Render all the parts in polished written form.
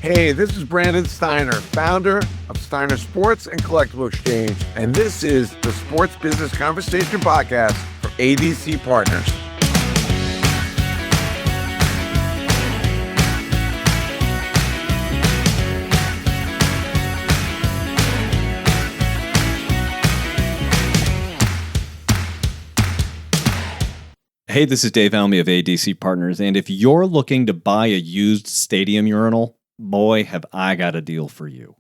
Hey, this is Brandon Steiner, founder of Steiner Sports and CollectibleXchange, and this is the Sports Business Conversation Podcast for ADC Partners. Hey, this is Dave Almy of ADC Partners, and if you're looking to buy a used stadium urinal, boy, have I got a deal for you.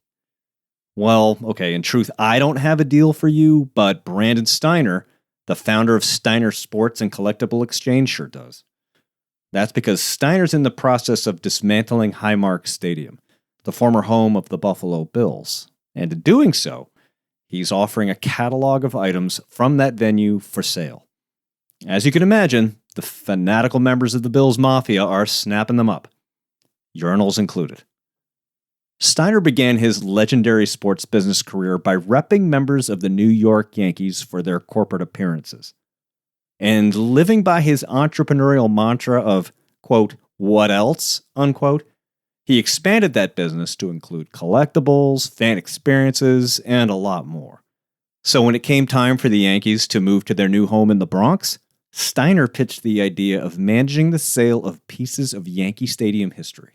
Well, okay, in truth, I don't have a deal for you, but Brandon Steiner, the founder of Steiner Sports and CollectibleXchange, sure does. That's because Steiner's in the process of dismantling HighMark Stadium, the former home of the Buffalo Bills, and in doing so, he's offering a catalog of items from that venue for sale. As you can imagine, the fanatical members of the Bills Mafia are snapping them up, urinals included. Steiner began his legendary sports business career by repping members of the New York Yankees for their corporate appearances. And living by his entrepreneurial mantra of, quote, what else, unquote, he expanded that business to include collectibles, fan experiences, and a lot more. So when it came time for the Yankees to move to their new home in the Bronx, Steiner pitched the idea of managing the sale of pieces of Yankee Stadium history.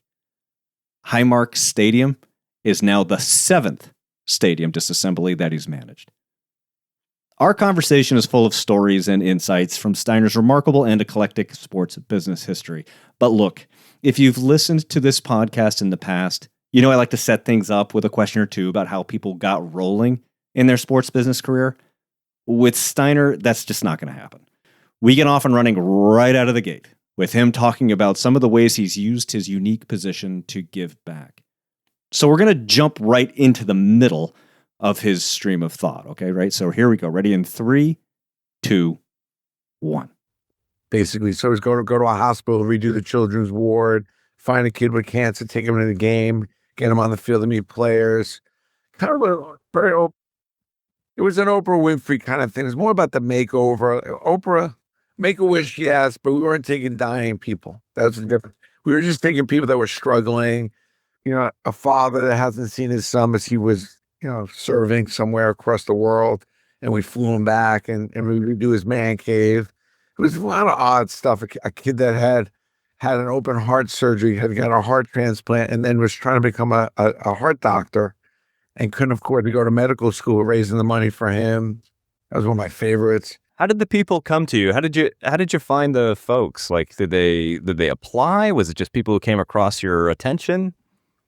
HighMark Stadium is now the 7th stadium disassembly that he's managed. Our conversation is full of stories and insights from Steiner's remarkable and eclectic sports business history. But look, if you've listened to this podcast in the past, you know I like to set things up with a question or two about how people got rolling in their sports business career. With Steiner, that's just not going to happen. We get off and running right out of the gate, with him talking about some of the ways he's used his unique position to give back. So we're going to jump right into the middle of his stream of thought, okay, right? So here we go. Ready in 3, 2, 1. Basically, so he's going to go to a hospital, redo the children's ward, find a kid with cancer, take him into the game, get him on the field to meet players. Kind of a very, it was an Oprah Winfrey kind of thing. It's more about the makeover. Oprah, Make-A-Wish, yes, but we weren't taking dying people. That's the difference. We were just taking people that were struggling. You know, a father that hasn't seen his son as he was, serving somewhere across the world, and we flew him back, and we would do his man cave. It was a lot of odd stuff. A kid that had an open heart surgery, had got a heart transplant, and then was trying to become a heart doctor, and couldn't afford to go to medical school, raising the money for him. That was one of my favorites. How did the people come to you? How did you find the folks? Like, did they apply? Was it just people who came across your attention?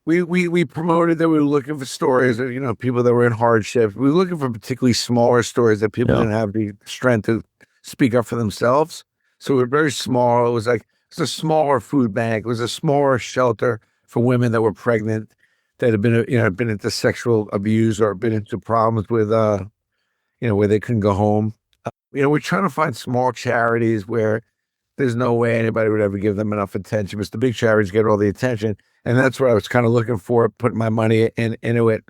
We promoted that we were looking for stories of, people that were in hardship. We were looking for particularly smaller stories that people didn't have the strength to speak up for themselves. So we were very small. It was a smaller food bank. It was a smaller shelter for women that were pregnant, that had been into sexual abuse or been into problems with, where they couldn't go home. We're trying to find small charities where there's no way anybody would ever give them enough attention, because the big charities get all the attention. And that's what I was kind of looking for, putting my money into it.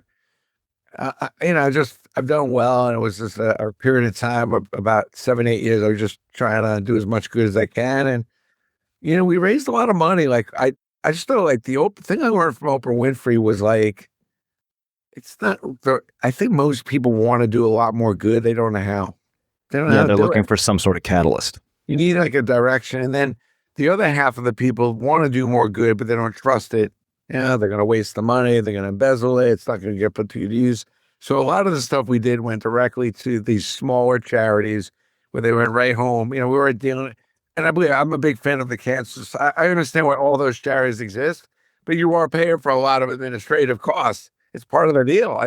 I've done well. And it was just a period of time of about 7-8 years. I was just trying to do as much good as I can. And, we raised a lot of money. Like, I just thought, like, the thing I learned from Oprah Winfrey was, like, I think most people want to do a lot more good. They don't know how. They're looking for some sort of catalyst. You need like a direction. And then the other half of the people want to do more good, but they don't trust it. They're going to waste the money. They're going to embezzle it. It's not going to get put to good use. So a lot of the stuff we did went directly to these smaller charities where they went right home. We were dealing, and I believe I'm a big fan of the cancer. So I understand why all those charities exist, but you are paying for a lot of administrative costs. It's part of their deal.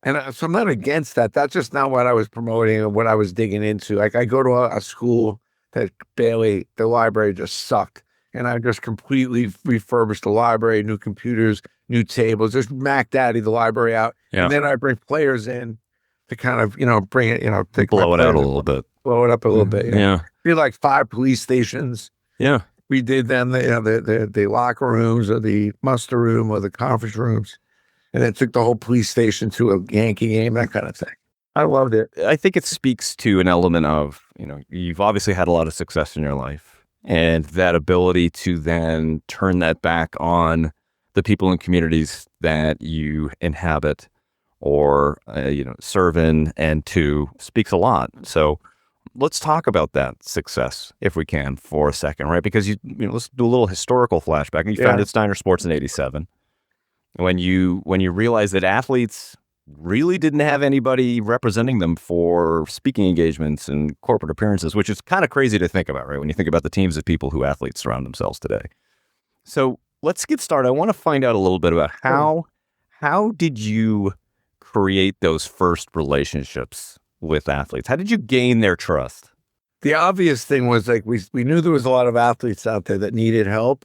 So I'm not against that. That's just not what I was promoting and what I was digging into. Like, I go to a school that the library just sucked. And I just completely refurbished the library, new computers, new tables, just Mac Daddy the library out. Yeah. And then I bring players in to kind of, bring it, blow it out a little bit. Blow it up a little bit. Yeah. We had like 5 police stations. Yeah. We did then the locker rooms or the muster room or the conference rooms. And then took the whole police station to a Yankee game, that kind of thing. I loved it. I think it speaks to an element of, you've obviously had a lot of success in your life. and that ability to then turn that back on the people and communities that you inhabit or serve in and to speaks a lot. So let's talk about that success, if we can, for a second, right? Because let's do a little historical flashback. You founded Steiner Sports in '87. When you realized that athletes really didn't have anybody representing them for speaking engagements and corporate appearances, which is kind of crazy to think about, right? When you think about the teams of people who athletes surround themselves today. So let's get started. I want to find out a little bit about how did you create those first relationships with athletes? How did you gain their trust? The obvious thing was like we knew there was a lot of athletes out there that needed help,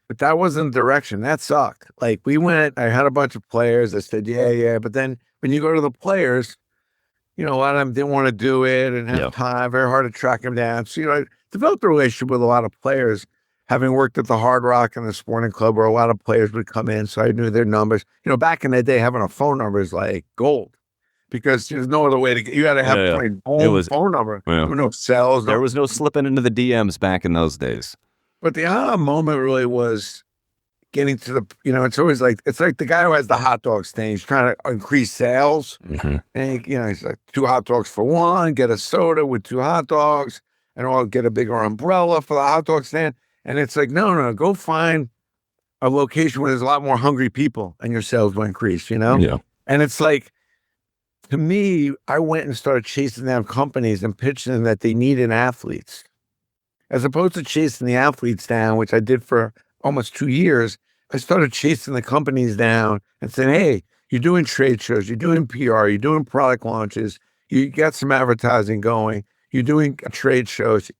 but that wasn't the direction. That sucked. Like we went, I had a bunch of players that said, yeah. But then when you go to the players, a lot of them didn't want to do it and have time, very hard to track them down. So, I developed a relationship with a lot of players, having worked at the Hard Rock and the Sporting Club where a lot of players would come in. So I knew their numbers. Back in the day, having a phone number is like gold. Because there's no other way to get. You got to have a phone number. Yeah. There were no cells. There was no slipping into the DMs back in those days. But the aha moment really was getting to the. It's always like the guy who has the hot dog stand. He's trying to increase sales, and he's like 2 hot dogs for $1. Get a soda with 2 hot dogs, and I'll get a bigger umbrella for the hot dog stand. And it's like no, go find a location where there's a lot more hungry people, and your sales will increase. Yeah. And it's like. To me, I went and started chasing down companies and pitching them that they needed athletes. As opposed to chasing the athletes down, which I did for almost 2 years, I started chasing the companies down and saying, hey, you're doing trade shows, you're doing PR, you're doing product launches, you got some advertising going, you're doing trade shows.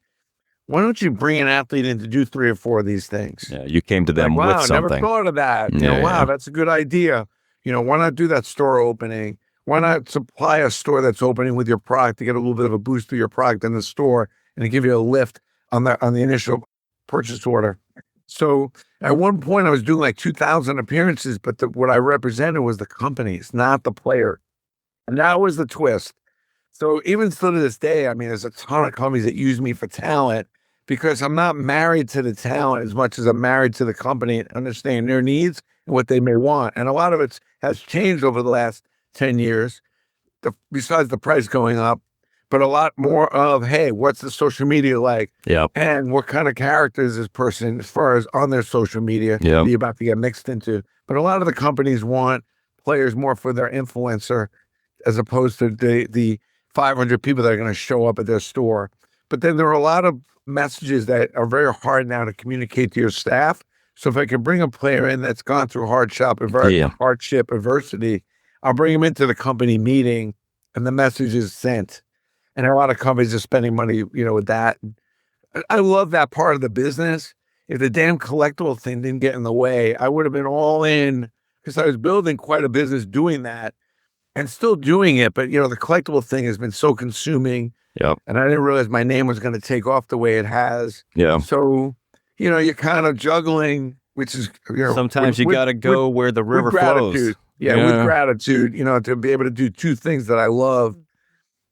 Why don't you bring an athlete in to do 3 or 4 of these things? Yeah, you came to them with something. Wow, never thought of that. Wow, that's a good idea. Why not do that store opening? Why not supply a store that's opening with your product to get a little bit of a boost to your product in the store and to give you a lift on the initial purchase order? So at one point I was doing like 2,000 appearances, but what I represented was the companies, not the player. And that was the twist. So even still to this day, there's a ton of companies that use me for talent because I'm not married to the talent as much as I'm married to the company and understanding their needs and what they may want. And a lot of it has changed over the last 10 years, besides the price going up, but a lot more of, hey, what's the social media like? Yep. And what kind of character is this person as far as on their social media you're about to get mixed into? But a lot of the companies want players more for their influencer as opposed to the 500 people that are going to show up at their store. But then there are a lot of messages that are very hard now to communicate to your staff. So if I can bring a player in that's gone through hardship, adversity, I'll bring them into the company meeting and the message is sent. And a lot of companies are spending money, with that. I love that part of the business. If the damn collectible thing didn't get in the way, I would have been all in because I was building quite a business doing that and still doing it. But, the collectible thing has been so consuming. Yep. And I didn't realize my name was going to take off the way it has. Yeah. So, you're kind of juggling, which is, sometimes you got to go where the river flows. Yeah, with gratitude, to be able to do 2 things that I love,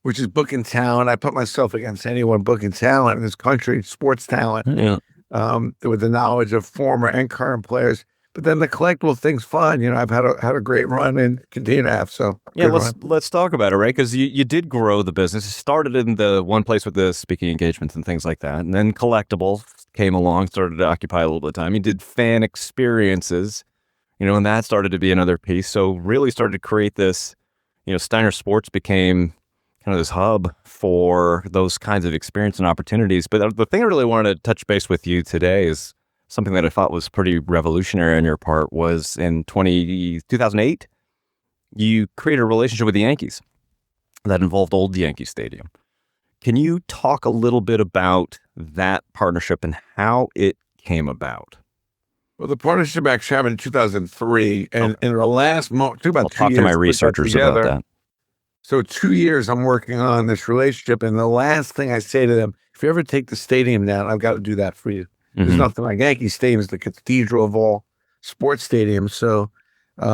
which is booking talent. I put myself against anyone booking talent in this country, sports talent, with the knowledge of former and current players. But then the collectible thing's fun. I've had a great run and continue to have. So let's talk about it, right? Because you did grow the business. It started in the one place with the speaking engagements and things like that, and then collectibles came along, started to occupy a little bit of time. You did fan experiences. And that started to be another piece. So really started to create this, Steiner Sports became kind of this hub for those kinds of experience and opportunities. But the thing I really wanted to touch base with you today is something that I thought was pretty revolutionary on your part was in 2008, you created a relationship with the Yankees that involved old Yankee Stadium. Can you talk a little bit about that partnership and how it came about? Well, the partnership actually happened in 2003, and in the last about I'll 2 talk years, to my researchers about that. So 2 years I'm working on this relationship, and the last thing I say to them, if you ever take the stadium down, I've got to do that for you. There's nothing like Yankee Stadium is the cathedral of all sports stadiums. So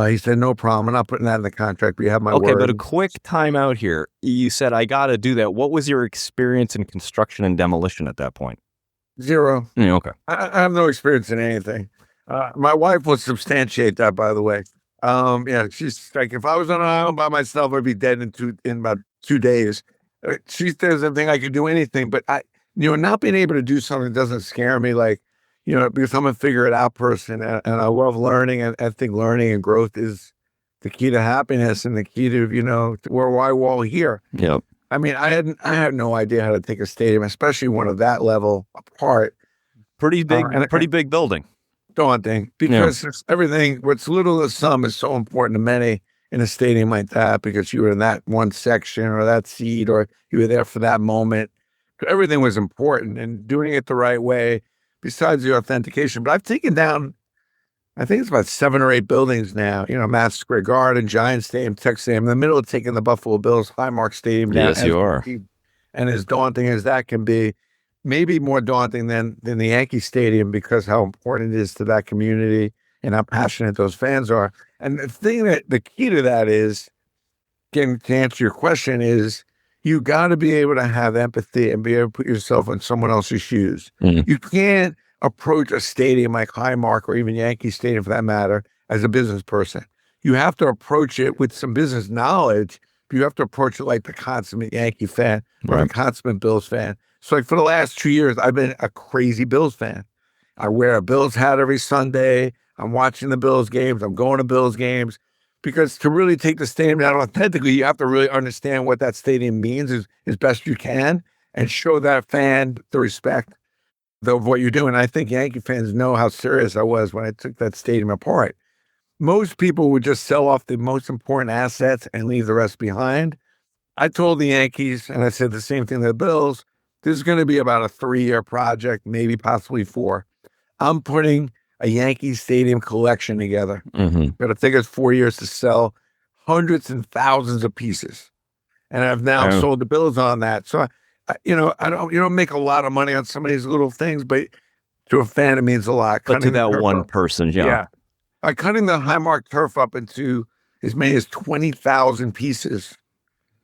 he said, no problem. I'm not putting that in the contract, but you have my word. Okay, but a quick time out here. You said, I got to do that. What was your experience in construction and demolition at that point? Zero. Yeah, okay. I have no experience in anything. My wife will substantiate that, by the way. Yeah, she's like, if I was on an island by myself, I'd be dead in about 2 days. She doesn't think I could do anything, but not being able to do something doesn't scare me. Like, because I'm a figure it out person, and I love learning, and I think learning and growth is the key to happiness and the key to why we're all here. Yep. I mean, I had no idea how to take a stadium, especially one of that level apart. Pretty big building. Daunting, because it's everything. What's little to some is so important to many in a stadium like that, because you were in that one section or that seat, or you were there for that moment. Everything was important, and doing it the right way, besides the authentication. But I've taken down, I think it's about 7 or 8 buildings now. Madison Square Garden, Giant Stadium, Tech Stadium. In the middle of taking the Buffalo Bills HighMark Stadium down. Yes, you are. And as daunting as that can be, maybe more daunting than the Yankee Stadium, because how important it is to that community and how passionate those fans are. And the key to that is, getting to answer your question, is you got to be able to have empathy and be able to put yourself in someone else's shoes. You can't approach a stadium like HighMark, or even Yankee Stadium for that matter, as a business person. You have to approach it with some business knowledge, but you have to approach it like the consummate Yankee fan or the consummate Bills fan. So like for the last 2 years, I've been a crazy Bills fan. I wear a Bills hat every Sunday. I'm watching the Bills games. I'm going to Bills games, because to really take the stadium down authentically, you have to really understand what that stadium means as best you can, and show that fan the respect of what you're doing. I think Yankee fans know how serious I was when I took that stadium apart. Most people would just sell off the most important assets and leave the rest behind. I told the Yankees, and I said the same thing to the Bills, this is going to be about a 3-year project, maybe possibly 4. I'm putting a Yankee Stadium collection together. It'll take us 4 years to sell hundreds and thousands of pieces. And I've now sold the Bills on that. So, I don't make a lot of money on some of these little things, but to a fan, it means a lot. But to that one person, yeah. Cutting the HighMark turf up into as many as 20,000 pieces.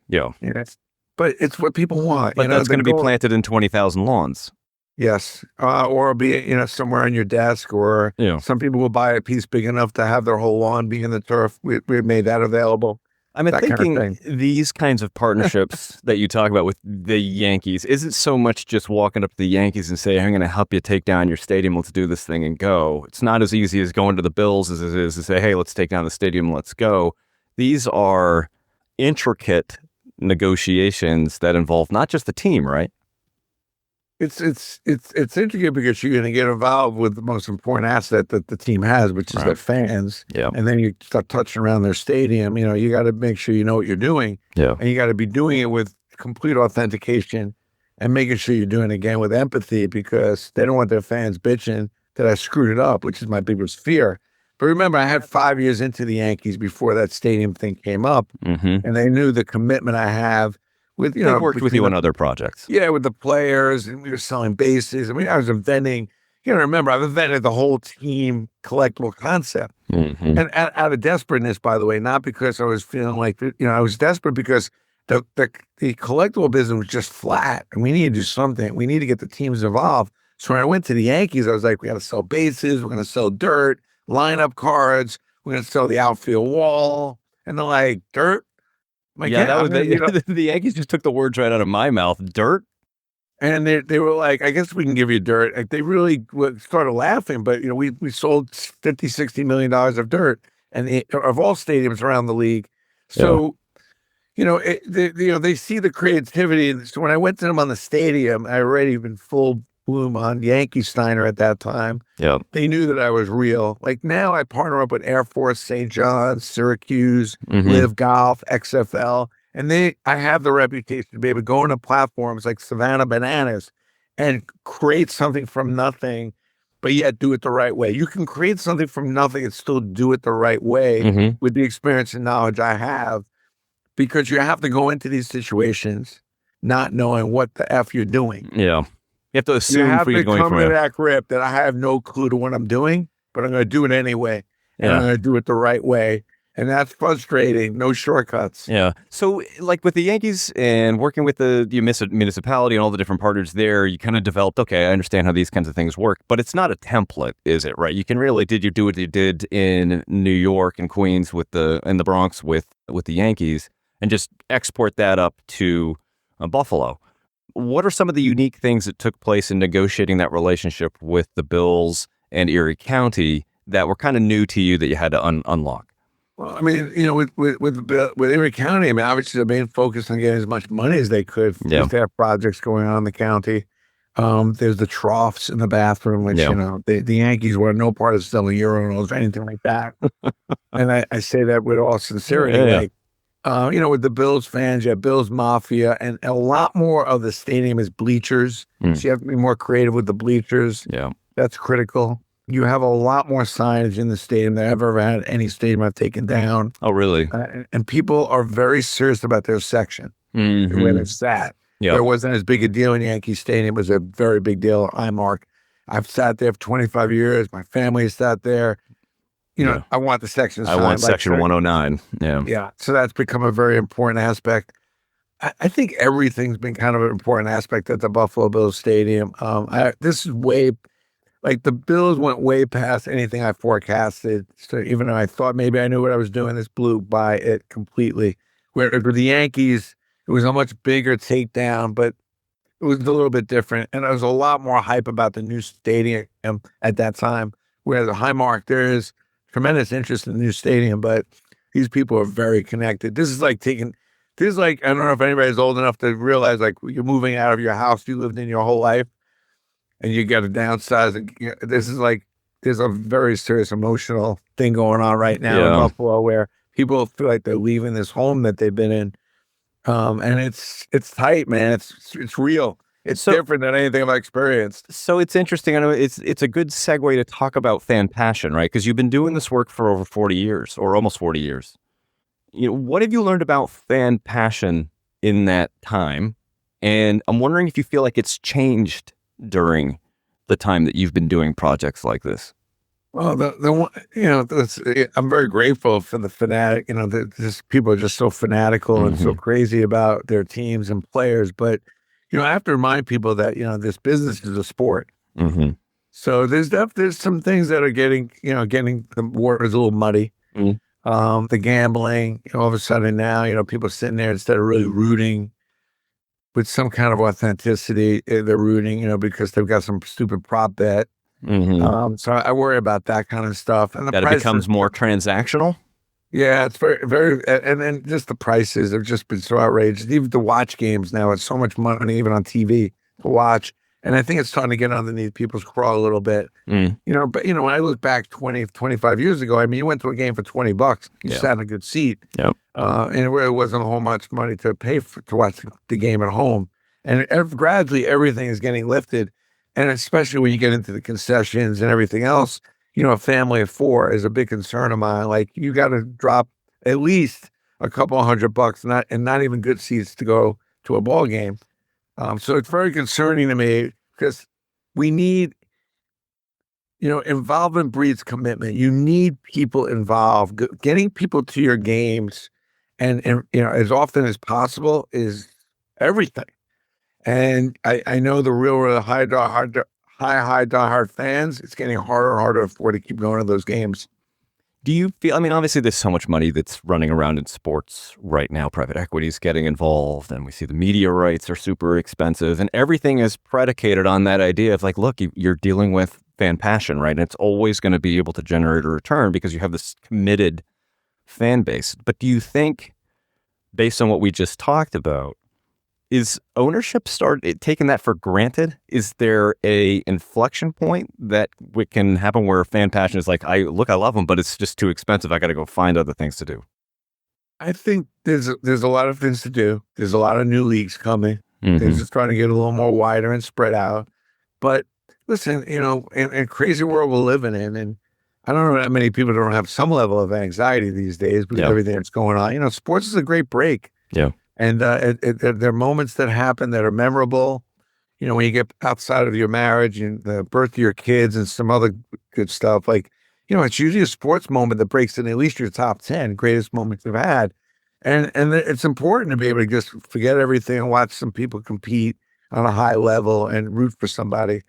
Yeah. But it's what people want. But that's going to be planted in 20,000 lawns. Yes. Or be, somewhere on your desk, or some people will buy a piece big enough to have their whole lawn be in the turf. We made that available. I'm thinking these kinds of partnerships that you talk about with the Yankees isn't so much just walking up to the Yankees and say, I'm going to help you take down your stadium. Let's do this thing and go. It's not as easy as going to the Bills as it is to say, hey, let's take down the stadium. Let's go. These are intricate negotiations that involve not just the team, right? It's intricate, because you're going to get involved with the most important asset that the team has, which is their fans. Yeah. And then you start touching around their stadium. You got to make sure you know what you're doing. Yeah. And you got to be doing it with complete authentication, and making sure you're doing it again with empathy, because they don't want their fans bitching that I screwed it up, which is my biggest fear. But remember, I had 5 years into the Yankees before that stadium thing came up, and they knew the commitment I have with, They've worked with you on other projects. Yeah, with the players, and we were selling bases. I mean, I was inventing, remember, I've invented the whole team collectible concept. And out of desperateness, by the way, not because I was feeling like, I was desperate because the collectible business was just flat, and we needed to do something. We need to get the teams involved. So when I went to the Yankees, I was like, we got to sell bases. We're going to sell dirt, lineup cards. We're going to sell the outfield wall. And they're like, dirt? That was the Yankees just took the words right out of my mouth. Dirt? And they were like, I guess we can give you dirt. Like, they really started laughing, but we sold $50-60 million of dirt, and of all stadiums around the league. So, they see the creativity. So when I went to them on the stadium, I already been full bloom on Yankee Steiner at that time. Yeah. They knew that I was real. Like, now I partner up with Air Force, St. John's, Syracuse, Live Golf, XFL. And I have the reputation to be able to go into platforms like Savannah Bananas and create something from nothing, but yet do it the right way. You can create something from nothing and still do it the right way with the experience and knowledge I have, because you have to go into these situations not knowing what the F you're doing. Yeah. You have to assume you have to come to that grip that I have no clue to what I'm doing, but I'm going to do it anyway. And I'm going to do it the right way. And that's frustrating. No shortcuts. Yeah. So, like with the Yankees and working with the municipality and all the different partners there, you kind of developed, okay, I understand how these kinds of things work, but it's not a template, is it? Right? You can really, did you do what you did in New York and Queens in the Bronx with the Yankees and just export that up to Buffalo? What are some of the unique things that took place in negotiating that relationship with the Bills and Erie County that were kind of new to you that you had to unlock? Well, I mean, with Erie County, I mean, obviously the main focus on getting as much money as they could Yeah. if they have projects going on in the county. There's the troughs in the bathroom, which, Yeah. the Yankees were no part of selling urinals or anything like that. And I say that with all sincerity. Yeah. Like, with the Bills fans, you have Bills Mafia, and a lot more of the stadium is bleachers. Mm. So you have to be more creative with the bleachers. Yeah. That's critical. You have a lot more signage in the stadium than I've ever had any stadium I've taken down. Oh, really? And people are very serious about their section, Mm-hmm. where it's at. Yeah. It wasn't as big a deal in Yankee Stadium. It was a very big deal at HighMark. I've sat there for 25 years. My family has sat there. Yeah. I want the section I want section 109. Yeah. Yeah. So that's become a very important aspect. I think everything's been kind of an important aspect at the Buffalo Bills Stadium. This is way, like the Bills went way past anything I forecasted. So even though I thought maybe I knew what I was doing, this blew by it completely. Where with the Yankees, it was a much bigger takedown, but it was a little bit different. And there was a lot more hype about the new stadium at that time. Where the HighMark, there is tremendous interest in the new stadium, but these people are very connected. This is like, I don't know if anybody's old enough to realize, like, you're moving out of your house you lived in your whole life and you got to downsize. And this is like, there's a very serious emotional thing going on right now in Buffalo where people feel like they're leaving this home that they've been in. And it's tight, man. It's real. It's different than anything I've experienced. So it's interesting. I know it's a good segue to talk about fan passion, right? Because you've been doing this work for over 40 years or almost 40 years. What have you learned about fan passion in that time? And I'm wondering if you feel like it's changed during the time that you've been doing projects like this. Well, I'm very grateful for the fanatic. People are just so fanatical and so crazy about their teams and players. But I have to remind people that this business is a sport. Mm-hmm. So there's some things that are getting the water is a little muddy. Mm-hmm. The gambling, all of a sudden now, people sitting there instead of really rooting with some kind of authenticity, they're rooting, because they've got some stupid prop bet. Mm-hmm. So I worry about that kind of stuff. And that it becomes more transactional. Yeah, it's very, very, and then just the prices have just been so outrageous. Even to watch games now, it's so much money, even on TV to watch. And I think it's starting to get underneath people's crawl a little bit. But when I look back 20, 25 years ago, I mean, you went to a game for $20, you sat in a good seat. Yep. And it really wasn't a whole much money to pay to watch the game at home. And gradually everything is getting lifted. And especially when you get into the concessions and everything else, a family of four is a big concern of mine. Like, you got to drop at least a couple $100, not even good seats to go to a ball game. So it's very concerning to me because we need, involvement breeds commitment. You need people involved. Getting people to your games and as often as possible is everything. And I know the real high diehard fans, it's getting harder and harder to keep going to those games. Do you feel, obviously there's so much money that's running around in sports right now. Private equity is getting involved, and we see the media rights are super expensive, and everything is predicated on that idea of like, look, you're dealing with fan passion, right? And it's always going to be able to generate a return because you have this committed fan base. But do you think, based on what we just talked about, is ownership taking that for granted? Is there a inflection point that can happen where fan passion is like, I love them, but it's just too expensive. I got to go find other things to do. I think there's a lot of things to do. There's a lot of new leagues coming. They're just trying to get a little more wider and spread out. But listen, in a crazy world we're living in, and I don't know that many people don't have some level of anxiety these days with everything that's going on. Sports is a great break. Yeah. And there are moments that happen that are memorable. When you get outside of your marriage and the birth of your kids and some other good stuff, like, it's usually a sports moment that breaks in at least your top 10 greatest moments you've had. And it's important to be able to just forget everything and watch some people compete on a high level and root for somebody.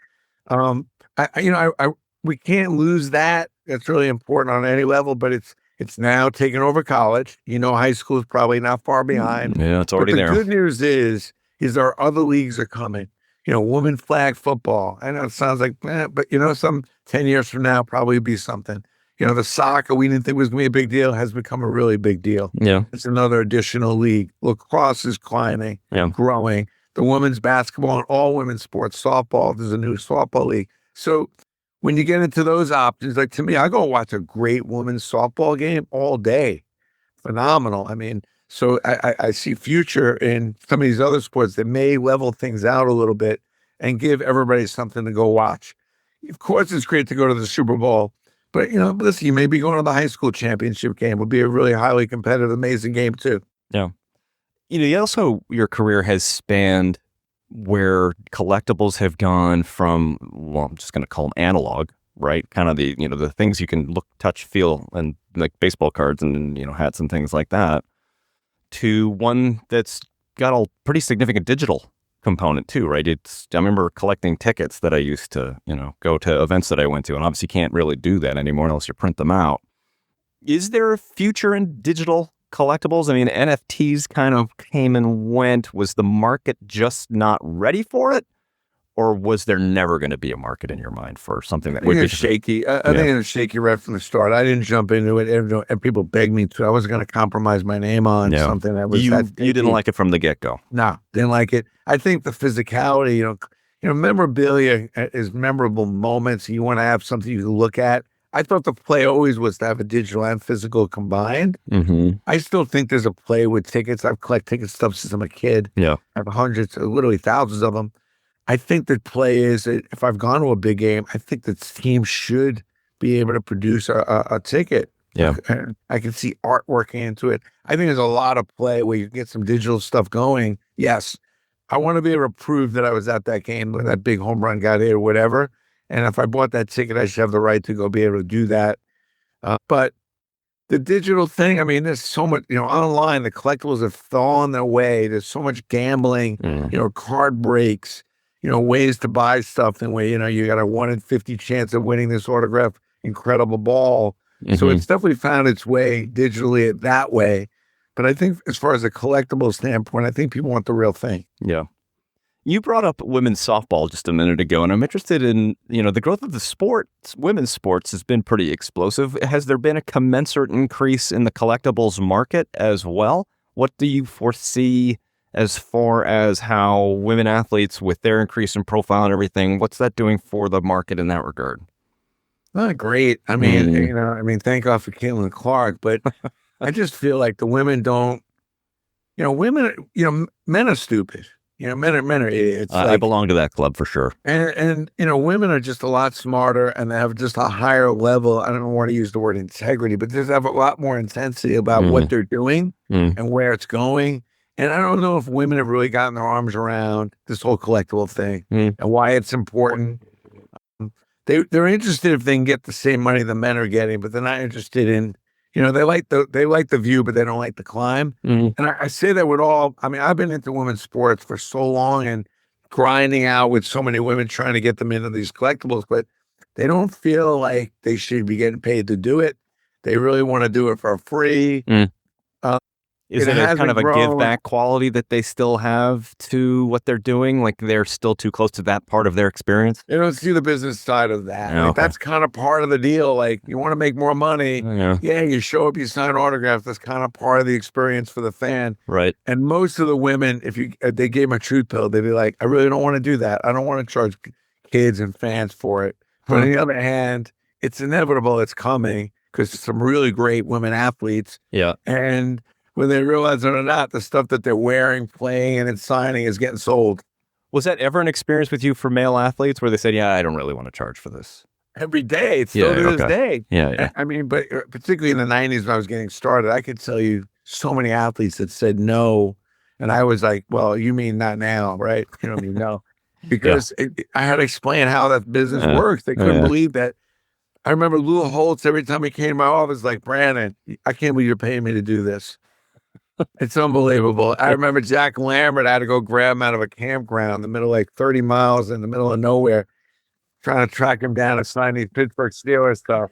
We can't lose that. That's really important on any level, but it's now taken over college. High school is probably not far behind. Yeah, it's already But the there. good news is our other leagues are coming. Women flag football. I know it sounds like, but some 10 years from now probably be something. The soccer we didn't think was going to be a big deal has become a really big deal. Yeah. It's another additional league. Lacrosse is climbing, growing. The women's basketball and all women's sports, softball, there's a new softball league. So when you get into those options, like to me, I go watch a great women's softball game all day. Phenomenal. I mean, so I see future in some of these other sports that may level things out a little bit and give everybody something to go watch. Of course, it's great to go to the Super Bowl, but listen, you may be going to the high school championship game. Would be a really highly competitive, amazing game too. Yeah. Your career has spanned where collectibles have gone from, well, I'm just going to call them analog, right? Kind of the things you can look, touch, feel, and like baseball cards and, hats and things like that, to one that's got a pretty significant digital component too, right? I remember collecting tickets that I used to, go to events that I went to, and obviously can't really do that anymore unless you print them out. Is there a future in digital collectibles? I mean, NFTs kind of came and went. Was the market just not ready for it? Or was there never going to be a market in your mind for something that would be shaky? I think it was shaky right from the start. I didn't jump into it, and people begged me to. I wasn't going to compromise my name on something that was. You didn't like it from the get-go. No, didn't like it. I think the physicality, memorabilia is memorable moments. You want to have something you can look at. I thought the play always was to have a digital and physical combined. Mm-hmm. I still think there's a play with tickets. I've collected ticket stuff since I'm a kid. Yeah, I have hundreds, literally thousands of them. I think the play is that if I've gone to a big game, I think the team should be able to produce a ticket. Yeah. I can see artwork into it. I think there's a lot of play where you get some digital stuff going. Yes, I want to be able to prove that I was at that game when that big home run got hit or whatever. And if I bought that ticket, I should have the right to go be able to do that. But the digital thing, I mean, there's so much, online, the collectibles have fallen their way. There's so much gambling, card breaks, ways to buy stuff and where, you got a 1 in 50 chance of winning this autograph, incredible ball. Mm-hmm. So it's definitely found its way digitally that way. But I think as far as a collectible standpoint, I think people want the real thing. Yeah. You brought up women's softball just a minute ago, and I'm interested in, the growth of the sport. Women's sports has been pretty explosive. Has there been a commensurate increase in the collectibles market as well? What do you foresee as far as how women athletes, with their increase in profile and everything, what's that doing for the market in that regard? Not great. I mean, thank God for Caitlin Clark, but I just feel like the women don't, women, men are stupid. Men are idiots. I belong to that club for sure. And women are just a lot smarter and they have just a higher level. I don't want to use the word integrity, but they have a lot more intensity about what they're doing and where it's going. And I don't know if women have really gotten their arms around this whole collectible thing and why it's important. They're interested if they can get the same money the men are getting, but they're not interested in, they like the view, but they don't like the climb. And I say that with I've been into women's sports for so long and grinding out with so many women trying to get them into these collectibles, but they don't feel like they should be getting paid to do it. They really want to do it for free. Is it a kind of a give back quality that they still have to what they're doing? Like they're still too close to that part of their experience? They don't see the business side of that. That's kind of part of the deal. Like you want to make more money. Yeah, you show up, you sign autographs. That's kind of part of the experience for the fan. Right. And most of the women, if they gave them a truth pill, they'd be like, I really don't want to do that. I don't want to charge kids and fans for it. But on the other hand, it's inevitable. It's coming because some really great women athletes. Yeah. And when they realize it or not, the stuff that they're wearing, playing, and signing is getting sold. Was that ever an experience with you for male athletes where they said, yeah, I don't really want to charge for this? Every day. It's still to this day. Yeah. I mean, but particularly in the 90s when I was getting started, I could tell you so many athletes that said no. And I was like, well, you mean not now, right? You don't mean no. Because I had to explain how that business works. They couldn't believe that I remember Lou Holtz, every time he came to my office, like, Brandon, I can't believe you're paying me to do this. It's unbelievable. I remember Jack Lambert, I had to go grab him out of a campground in the middle, like 30 miles in the middle of nowhere, trying to track him down and sign these Pittsburgh Steelers stuff.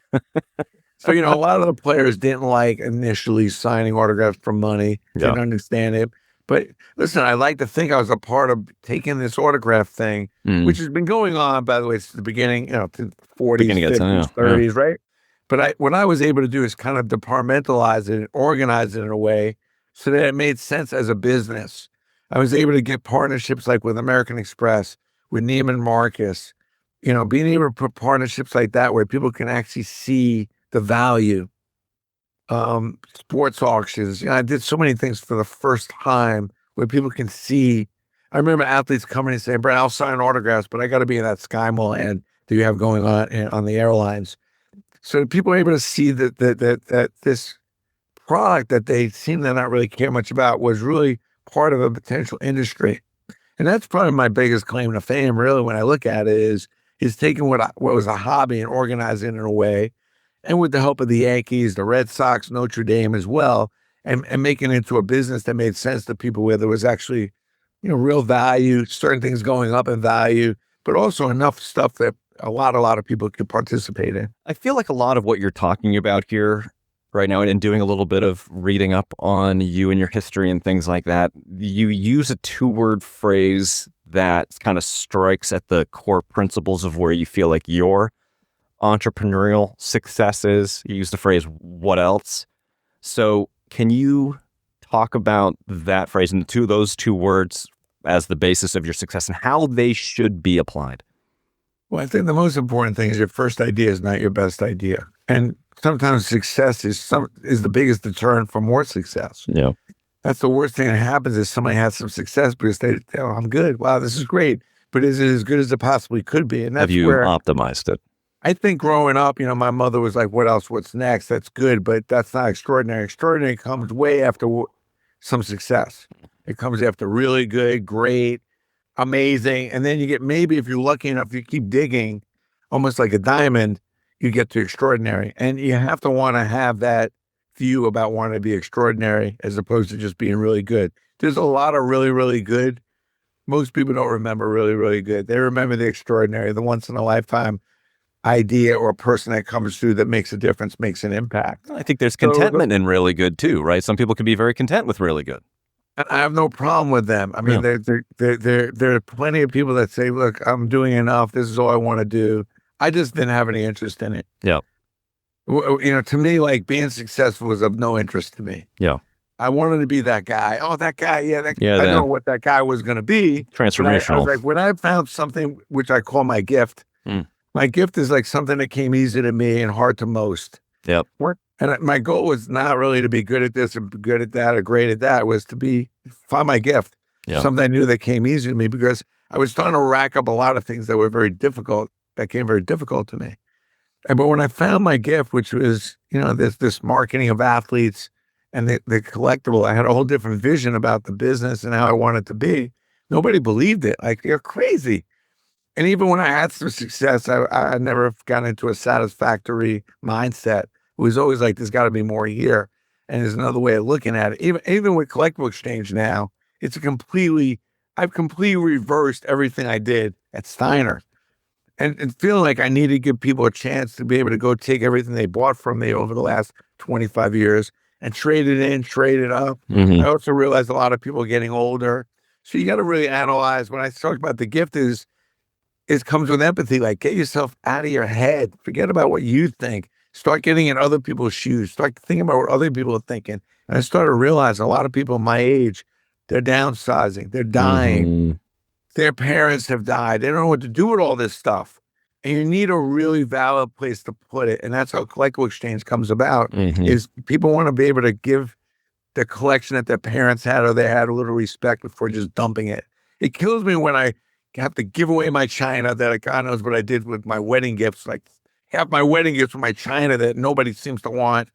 So, a lot of the players didn't like initially signing autographs for money, didn't understand it. But listen, I like to think I was a part of taking this autograph thing, which has been going on, by the way, since the beginning, to 40s, 50s, 30s, right? But what I was able to do is kind of departmentalize it and organize it in a way so that it made sense as a business. I was able to get partnerships like with American Express, with Neiman Marcus, being able to put partnerships like that where people can actually see the value. Sports auctions. I did so many things for the first time where people can see. I remember athletes coming and saying, "Brad, I'll sign autographs, but I got to be in that Sky Mall ad that you have going on the airlines." So people are able to see that this product that they seem to not really care much about was really part of a potential industry. And that's probably my biggest claim to fame, really, when I look at it, is taking what was a hobby and organizing it in a way, and with the help of the Yankees, the Red Sox, Notre Dame as well, and making it into a business that made sense to people where there was actually, real value, certain things going up in value, but also enough stuff that a lot of people could participate in. I feel like a lot of what you're talking about here right now and doing a little bit of reading up on you and your history and things like that, you use a 2-word phrase that kind of strikes at the core principles of where you feel like your entrepreneurial success is. You use the phrase, what else? So can you talk about that phrase and those two words as the basis of your success and how they should be applied? Well, I think the most important thing is your first idea is not your best idea. And sometimes success is the biggest deterrent for more success. Yeah. That's the worst thing that happens is somebody has some success because they, oh, I'm good. Wow, this is great. But is it as good as it possibly could be? And that's have you optimized it? I think growing up, my mother was like, what else? What's next? That's good, but that's not extraordinary. Extraordinary comes way after some success. It comes after really good, great, amazing. And then you get, maybe if you're lucky enough, you keep digging, almost like a diamond, you get to extraordinary. And you have to want to have that view about wanting to be extraordinary as opposed to just being really good. There's a lot of really, really good. Most people don't remember really, really good. They remember the extraordinary, the once in a lifetime idea or a person that comes through that makes a difference, makes an impact. I think there's contentment in really good too, right? Some people can be very content with really good. And I have no problem with them. I mean, there are plenty of people that say, look, I'm doing enough. This is all I want to do. I just didn't have any interest in it. Yeah. To me, like being successful was of no interest to me. Yeah. I wanted to be that guy. Oh, that guy. I know what that guy was going to be. Transformational. I was like, when I found something which I call my gift, my gift is like something that came easy to me and hard to most. Yep. And my goal was not really to be good at this or good at that or great at that. It was to find my gift. Yep. Something I knew that came easy to me because I was trying to rack up a lot of things that were very difficult, that came very difficult to me. But when I found my gift, which was, this marketing of athletes and the collectible, I had a whole different vision about the business and how I wanted it to be. Nobody believed it. Like, you're crazy. And even when I had some success, I never got into a satisfactory mindset. It was always like, there's got to be more here. And there's another way of looking at it. Even with CollectibleXchange now, I've completely reversed everything I did at Steiner. And feeling like I need to give people a chance to be able to go take everything they bought from me over the last 25 years and trade it in, trade it up. Mm-hmm. I also realized a lot of people are getting older. So you got to really analyze. When I talk about the gift it comes with empathy. Like, get yourself out of your head. Forget about what you think. Start getting in other people's shoes. Start thinking about what other people are thinking. And I started to realize a lot of people my age, they're downsizing. They're dying. Mm-hmm. Their parents have died. They don't know what to do with all this stuff. And you need a really valid place to put it. And that's how CollectibleXchange comes about, is people want to be able to give the collection that their parents had or they had a little respect before just dumping it. It kills me when I have to give away my china that God knows what I did with my wedding gifts. Like, half my wedding gifts were my china that nobody seems to want.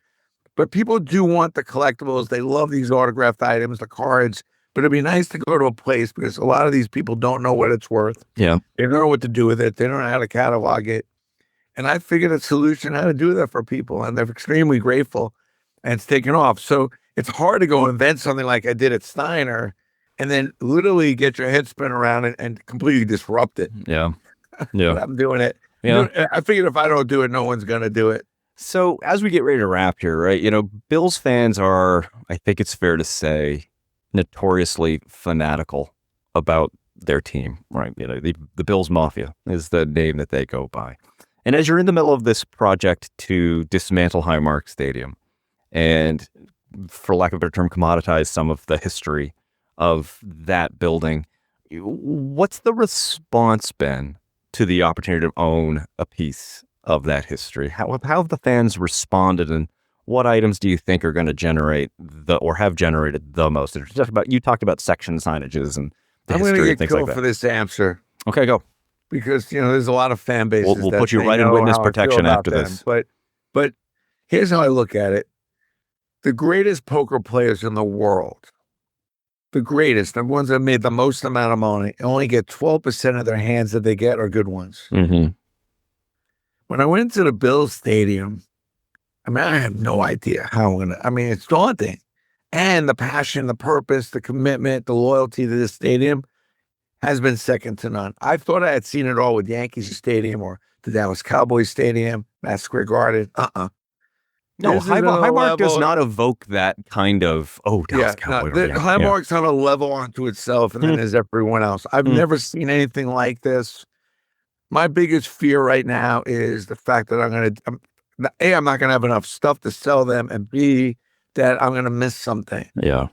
But people do want the collectibles. They love these autographed items, the cards. But it'd be nice to go to a place because a lot of these people don't know what it's worth. Yeah. They don't know what to do with it. They don't know how to catalog it. And I figured a solution how to do that for people, and they're extremely grateful, and it's taken off. So it's hard to go invent something like I did at Steiner and then literally get your head spin around and completely disrupt it. Yeah. But Yeah. I'm doing it. Yeah. I figured if I don't do it, no one's going to do it. So as we get ready to wrap here, right, Bills fans are, I think it's fair to say, notoriously fanatical about their team, right? The Bills Mafia is the name that they go by. And as you're in the middle of this project to dismantle HighMark Stadium and, for lack of a better term, commoditize some of the history of that building, what's the response been to the opportunity to own a piece of that history? How have the fans responded, and what items do you think are going to generate or have generated the most? You talked about section signages and the I'm history going to and get things like killed that. for this answer. Okay, go. Because, there's a lot of fan bases. We'll put you right in witness protection after this. But here's how I look at it. The greatest poker players in the world, the greatest, the ones that made the most amount of money, only get 12% of their hands that they get are good ones. Mm-hmm. When I went into the Bills Stadium, I have no idea how I'm going to, it's daunting. And the passion, the purpose, the commitment, the loyalty to this stadium has been second to none. I thought I had seen it all with Yankee Stadium or the Dallas Cowboys Stadium, Madison Square Garden. No, HighMark does not evoke that kind of, Dallas Cowboys. HighMark's on a level unto itself, and then there's everyone else. I've never seen anything like this. My biggest fear right now is the fact that I'm not going to have enough stuff to sell them, and B, that I'm going to miss something. Yeah.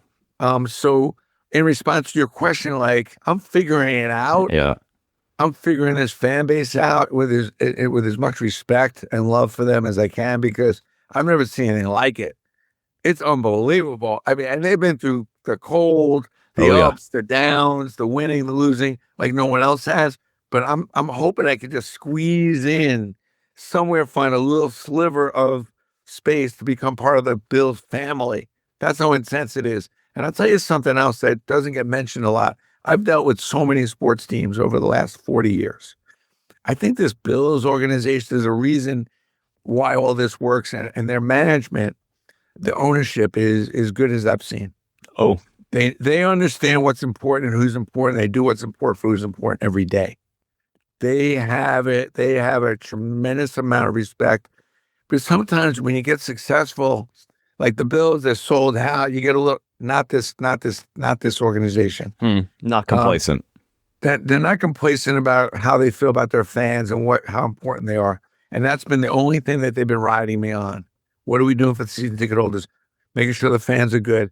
So in response to your question, I'm figuring it out. Yeah. I'm figuring this fan base out with as much respect and love for them as I can, because I've never seen anything like it. It's unbelievable. And they've been through the cold, the ups, the downs, the winning, the losing, like no one else has. But I'm hoping I can just squeeze in somewhere, find a little sliver of space to become part of the Bills family. That's how intense it is. And I'll tell you something else that doesn't get mentioned a lot. I've dealt with so many sports teams over the last 40 years. I think this Bills organization is a reason why all this works, and their management, the ownership is good as I've seen. Oh, they understand what's important and who's important. They do what's important for who's important every day. They have a tremendous amount of respect, but sometimes when you get successful, like the Bills, they're sold out. You get a little, not this organization. Not complacent. That they're not complacent about how they feel about their fans and how important they are. And that's been the only thing that they've been riding me on. What are we doing for the season ticket holders? Making sure the fans are good.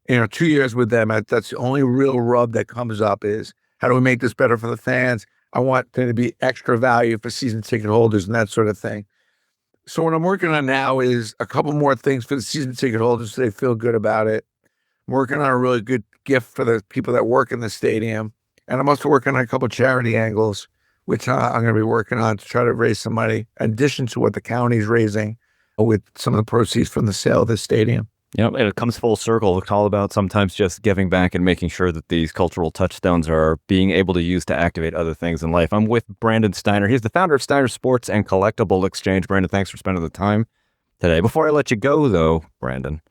2 years with them, that's the only real rub that comes up is, how do we make this better for the fans? I want there to be extra value for season ticket holders and that sort of thing. So what I'm working on now is a couple more things for the season ticket holders so they feel good about it. I'm working on a really good gift for the people that work in the stadium. And I'm also working on a couple charity angles, which I'm going to be working on to try to raise some money, in addition to what the county's raising with some of the proceeds from the sale of the stadium. And it comes full circle. It's all about sometimes just giving back and making sure that these cultural touchstones are being able to use to activate other things in life. I'm with Brandon Steiner. He's the founder of Steiner Sports and CollectibleXchange. Brandon, thanks for spending the time today. Before I let you go, though, Brandon.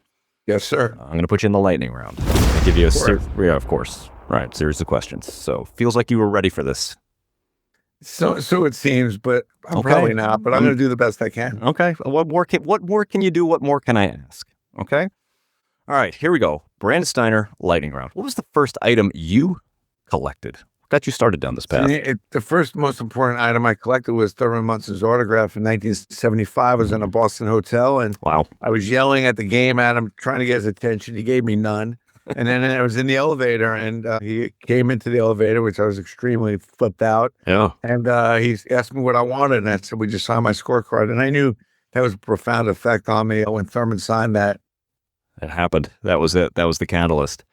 Yes, sir. I'm going to put you in the lightning round. I'll give you of course. Right, series of questions. So feels like you were ready for this. So it seems, but I'm probably not. But I'm going to do the best I can. Okay. What more can you do? What more can I ask? Okay. All right. Here we go. Brandon Steiner, lightning round. What was the first item you collected? Got you started down this path. The first most important item I collected was Thurman Munson's autograph in 1975. I was in a Boston hotel, and wow, I was yelling at the game at him, trying to get his attention. He gave me none. And then I was in the elevator, and he came into the elevator, which I was extremely flipped out. Yeah. And he asked me what I wanted, and I said, we just signed my scorecard. And I knew that was a profound effect on me when Thurman signed that. It happened. That was it. That was the catalyst.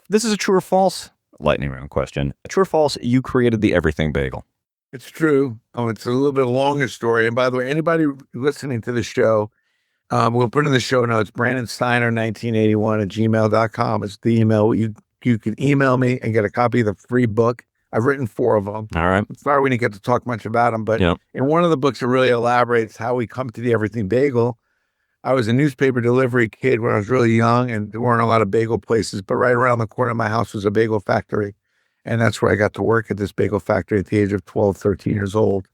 This is a true or false lightning round question. True or false, you created the everything bagel? It's true. It's a little bit longer story. And by the way, anybody listening to the show, we'll put in the show notes, BrandonSteiner1981 @gmail.com. It's the email. You can email me and get a copy of the free book I've written 4 of them. All right. Sorry we didn't get to talk much about them, but Yep. in one of the books, it really elaborates how we come to the Everything Bagel. I was a newspaper delivery kid when I was really young, and there weren't a lot of bagel places, but right around the corner of my house was a bagel factory. And that's where I got to work at this bagel factory at the age of 12, 13 years old.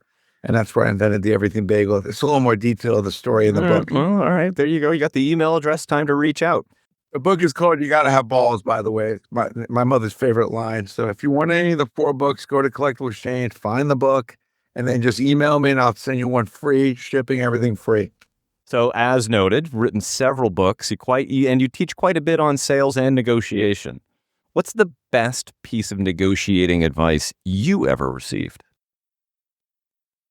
And that's where I invented the Everything Bagel. It's a little more detail of the story in the book. Well, all right. There you go. You got the email address. Time to reach out. The book is called You Gotta Have Balls, by the way. It's my mother's favorite line. So if you want any of the 4 books, go to CollectibleXchange, find the book, and then just email me and I'll send you one free, shipping, everything free. So as noted, written several books, and you teach quite a bit on sales and negotiation. What's the best piece of negotiating advice you ever received?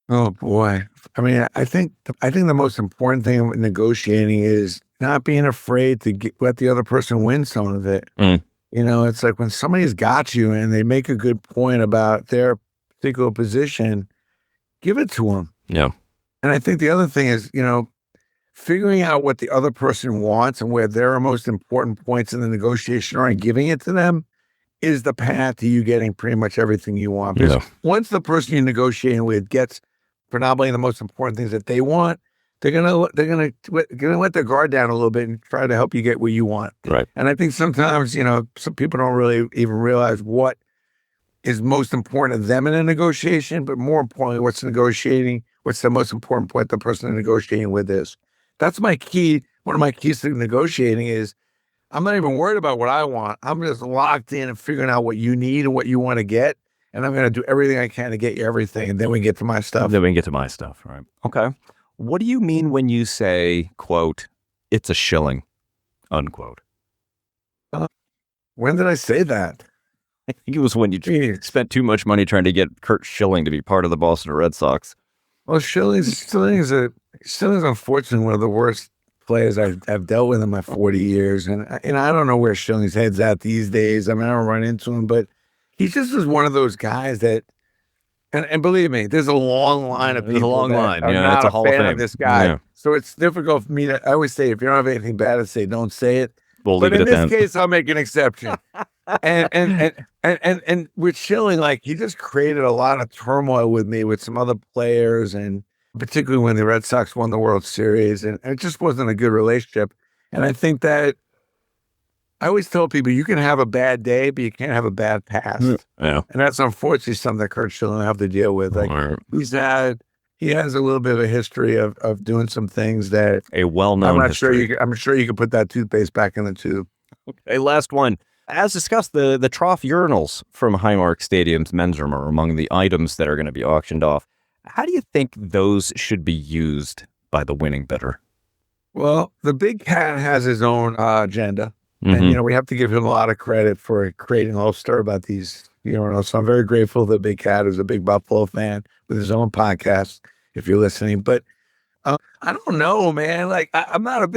Oh boy. I mean, I think the most important thing with negotiating is not being afraid to let the other person win some of it. It's like when somebody's got you and they make a good point about their particular position, give it to them. Yeah. And I think the other thing is, figuring out what the other person wants and where their most important points in the negotiation are and giving it to them is the path to you getting pretty much everything you want. Because once the person you're negotiating with gets predominantly the most important things that they want, they're gonna let their guard down a little bit and try to help you get what you want. Right. And I think sometimes, some people don't really even realize what is most important to them in a negotiation, but more importantly, what's the most important point the person they're negotiating with is. That's my key. One of my keys to negotiating is I'm not even worried about what I want. I'm just locked in and figuring out what you need and what you want to get. And I'm going to do everything I can to get you everything. And then we get to my stuff. Right. Okay. What do you mean when you say, quote, it's a shilling, unquote? When did I say that? I think it was when you spent too much money trying to get Kurt Schilling to be part of the Boston Red Sox. Well, Schilling's unfortunately one of the worst players I've dealt with in my 40 years. And I don't know where Schilling's head's at these days. I mean, I don't run into him, but he just is one of those guys that, and believe me, there's a long line of people that are not a fan of this guy. Yeah. So it's difficult for me I always say, if you don't have anything bad to say, don't say it. But in this case, I'll make an exception. and with Schilling, like, he just created a lot of turmoil with me with some other players, and particularly when the Red Sox won the World Series, and it just wasn't a good relationship. And I think that I always tell people you can have a bad day, but you can't have a bad past. Yeah. And that's unfortunately something that Kurt Schilling will have to deal with. Like, he has a little bit of a history of doing some things that a well-known I'm history. sure you could put that toothpaste back in the tube. Okay, last one. As discussed, the trough urinals from HighMark Stadium's men's room are among the items that are going to be auctioned off. How do you think those should be used by the winning bidder? Well, the Big Cat has his own agenda. And, we have to give him a lot of credit for creating a whole stir about these urinals. So I'm very grateful that Big Cat is a big Buffalo fan with his own podcast, if you're listening. But I don't know, man. Like, I'm not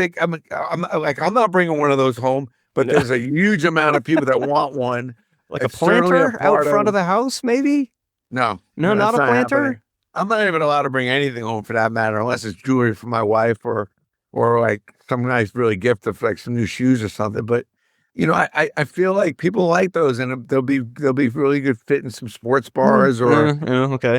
bringing one of those home, but there's a huge amount of people that want one. Like a planter out front of the house, maybe? No, not a planter? Happening. I'm not even allowed to bring anything home for that matter, unless it's jewelry for my wife or like some nice really gift of like some new shoes or something. But I feel like people like those, and they'll be really good fit in some sports bars or okay.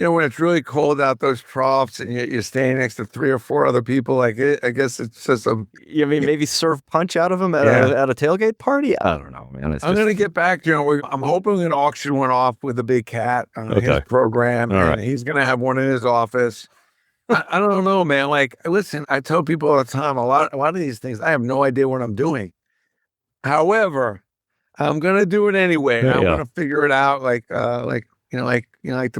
When it's really cold out, those troughs, and you're staying next to 3 or 4 other people, like I guess it's just You mean maybe serve punch out of them at a tailgate party? I don't know, man. I'm gonna get back to I'm hoping we're gonna auction one off with the Big Cat on his program, and he's gonna have one in his office. I don't know, man. Like, listen, I tell people all the time, a lot of these things, I have no idea what I'm doing. However, I'm gonna do it anyway. I'm gonna figure it out, like the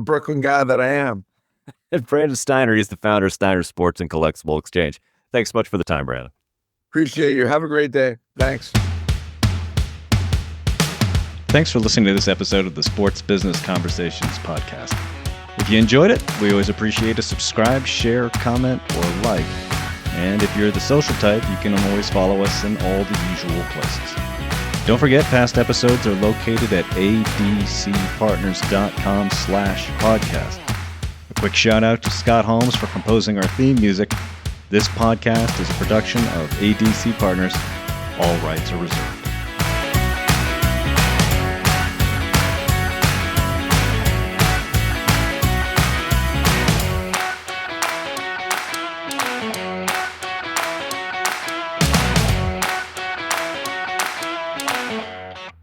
Brooklyn guy that I am. And Brandon Steiner, he's the founder of Steiner Sports and Collectible Exchange. Thanks so much for the time, Brandon. Appreciate you. Have a great day. Thanks. Thanks for listening to this episode of the Sports Business Conversations podcast. If you enjoyed it, we always appreciate a subscribe, share, comment, or like. And if you're the social type, you can always follow us in all the usual places. Don't forget, past episodes are located at adcpartners.com/podcast. A quick shout out to Scott Holmes for composing our theme music. This podcast is a production of ADC Partners. All rights are reserved.